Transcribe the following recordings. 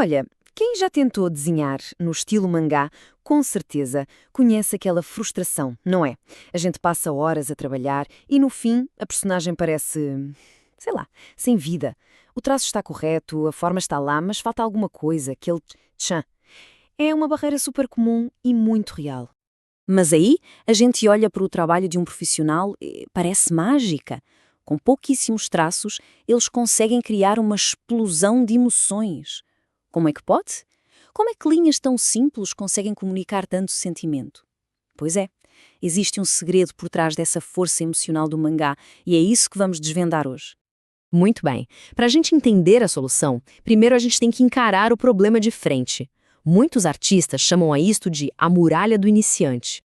Olha, quem já tentou desenhar no estilo mangá, com certeza conhece aquela frustração, não é? A gente passa horas a trabalhar e no fim a personagem parece, sei lá, sem vida. O traço está correto, a forma está lá, mas falta alguma coisa, aquele tchan. É uma barreira super comum e muito real. Mas aí a gente olha para o trabalho de um profissional e parece mágica. Com pouquíssimos traços, eles conseguem criar uma explosão de emoções. Como é que pode? Como é que linhas tão simples conseguem comunicar tanto sentimento? Pois é, existe um segredo por trás dessa força emocional do mangá e é isso que vamos desvendar hoje. Muito bem. Para a gente entender a solução, primeiro a gente tem que encarar o problema de frente. Muitos artistas chamam a isto de a muralha do iniciante.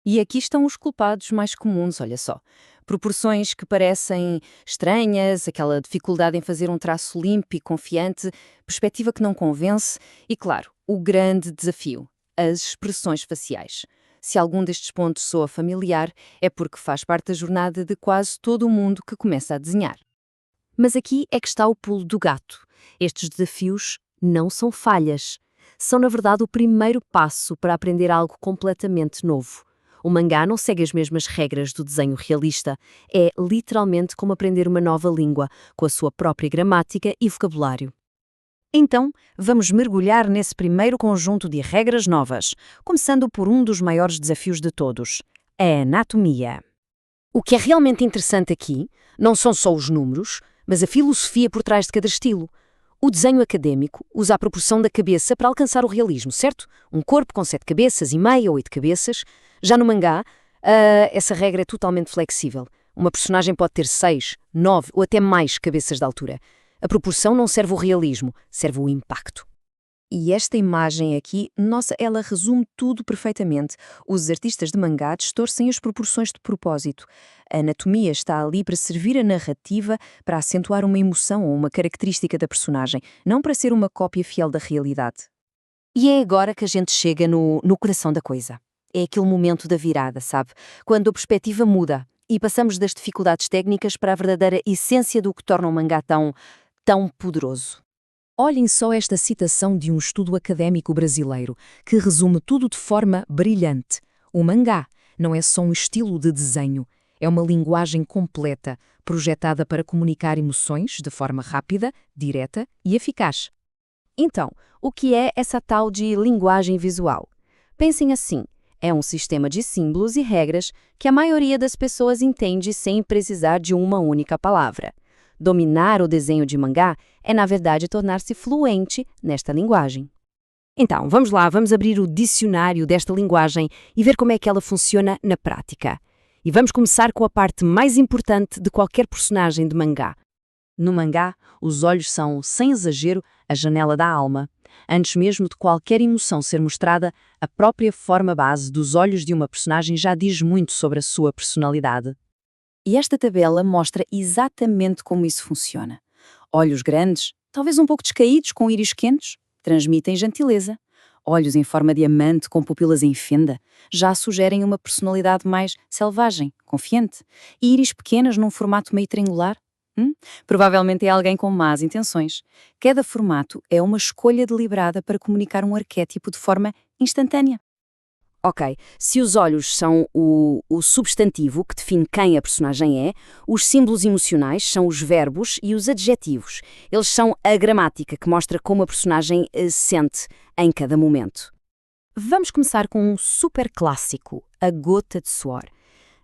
E aqui estão os culpados mais comuns, olha só. Proporções que parecem estranhas, aquela dificuldade em fazer um traço limpo e confiante, perspectiva que não convence e, claro, o grande desafio, as expressões faciais. Se algum destes pontos soa familiar, é porque faz parte da jornada de quase todo o mundo que começa a desenhar. Mas aqui é que está o pulo do gato. Estes desafios não são falhas. São, na verdade, o primeiro passo para aprender algo completamente novo. O mangá não segue as mesmas regras do desenho realista. É literalmente como aprender uma nova língua, com a sua própria gramática e vocabulário. Então, vamos mergulhar nesse primeiro conjunto de regras novas, começando por um dos maiores desafios de todos, a anatomia. O que é realmente interessante aqui não são só os números, mas a filosofia por trás de cada estilo. O desenho acadêmico usa a proporção da cabeça para alcançar o realismo, certo? Um corpo com 7 cabeças e meia ou 8 cabeças. Já no mangá, essa regra é totalmente flexível. Uma personagem pode ter 6, 9 ou até mais cabeças de altura. A proporção não serve o realismo, serve o impacto. E esta imagem aqui, nossa, ela resume tudo perfeitamente. Os artistas de mangá distorcem as proporções de propósito. A anatomia está ali para servir a narrativa, para acentuar uma emoção ou uma característica da personagem, não para ser uma cópia fiel da realidade. E é agora que a gente chega no coração da coisa. É aquele momento da virada, sabe? Quando a perspectiva muda e passamos das dificuldades técnicas para a verdadeira essência do que torna o mangá tão poderoso. Olhem só esta citação de um estudo académico brasileiro, que resume tudo de forma brilhante. O mangá não é só um estilo de desenho, é uma linguagem completa, projetada para comunicar emoções de forma rápida, direta e eficaz. Então, o que é essa tal de linguagem visual? Pensem assim, é um sistema de símbolos e regras que a maioria das pessoas entende sem precisar de uma única palavra. Dominar o desenho de mangá é, na verdade, tornar-se fluente nesta linguagem. Então, vamos lá, vamos abrir o dicionário desta linguagem e ver como é que ela funciona na prática. E vamos começar com a parte mais importante de qualquer personagem de mangá. No mangá, os olhos são, sem exagero, a janela da alma. Antes mesmo de qualquer emoção ser mostrada, a própria forma base dos olhos de uma personagem já diz muito sobre a sua personalidade. E esta tabela mostra exatamente como isso funciona. Olhos grandes, talvez um pouco descaídos, com íris quentes, transmitem gentileza. Olhos em forma de amante, com pupilas em fenda, já sugerem uma personalidade mais selvagem, confiante. E íris pequenas num formato meio triangular? Provavelmente é alguém com más intenções. Cada formato é uma escolha deliberada para comunicar um arquétipo de forma instantânea. Ok, se os olhos são o substantivo que define quem a personagem é, os símbolos emocionais são os verbos e os adjetivos. Eles são a gramática que mostra como a personagem se sente em cada momento. Vamos começar com um super clássico, a gota de suor.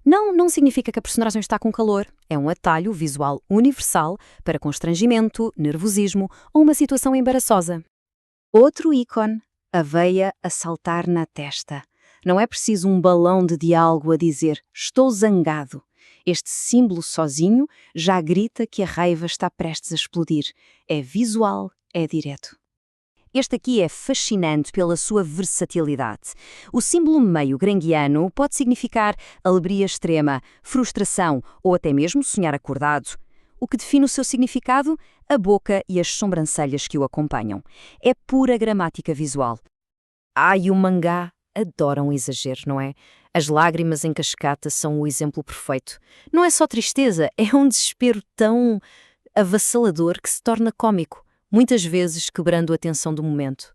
Não significa que a personagem está com calor, é um atalho visual universal para constrangimento, nervosismo ou uma situação embaraçosa. Outro ícone, a veia a saltar na testa. Não é preciso um balão de diálogo a dizer "estou zangado". Este símbolo sozinho já grita que a raiva está prestes a explodir. É visual, é direto. Este aqui é fascinante pela sua versatilidade. O símbolo meio grenguiano pode significar alegria extrema, frustração ou até mesmo sonhar acordado. O que define o seu significado? A boca e as sobrancelhas que o acompanham. É pura gramática visual. E o mangá adoram o exagero, não é? As lágrimas em cascata são o exemplo perfeito. Não é só tristeza, é um desespero tão avassalador que se torna cômico. muitas vezes quebrando a tensão do momento.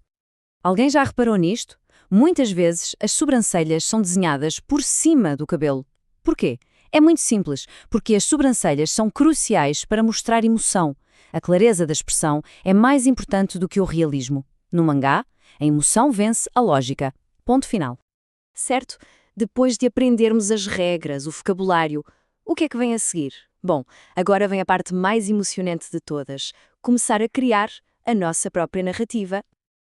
Alguém já reparou nisto? Muitas vezes as sobrancelhas são desenhadas por cima do cabelo. Porquê? É muito simples, porque as sobrancelhas são cruciais para mostrar emoção. A clareza da expressão é mais importante do que o realismo. No mangá, a emoção vence a lógica. Ponto final. Certo? Depois de aprendermos as regras, o vocabulário, o que é que vem a seguir? Bom, agora vem a parte mais emocionante de todas: começar a criar a nossa própria narrativa.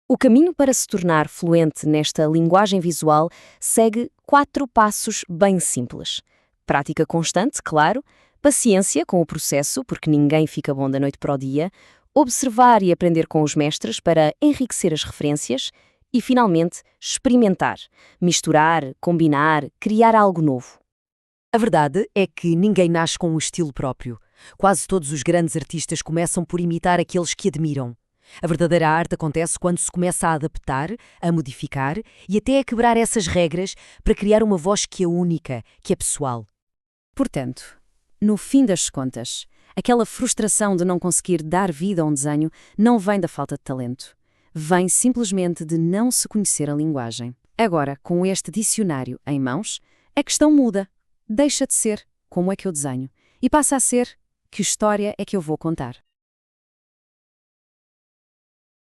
O caminho para se tornar fluente nesta linguagem visual segue 4 passos bem simples. Prática constante, claro, paciência com o processo, porque ninguém fica bom da noite para o dia, observar e aprender com os mestres para enriquecer as referências e, finalmente, experimentar, misturar, combinar, criar algo novo. A verdade é que ninguém nasce com um estilo próprio. Quase todos os grandes artistas começam por imitar aqueles que admiram. A verdadeira arte acontece quando se começa a adaptar, a modificar e até a quebrar essas regras para criar uma voz que é única, que é pessoal. Portanto, no fim das contas, aquela frustração de não conseguir dar vida a um desenho não vem da falta de talento. Vem simplesmente de não se conhecer a linguagem. Agora, com este dicionário em mãos, a questão muda. Deixa de ser como é que eu desenho e passa a ser que história é que eu vou contar.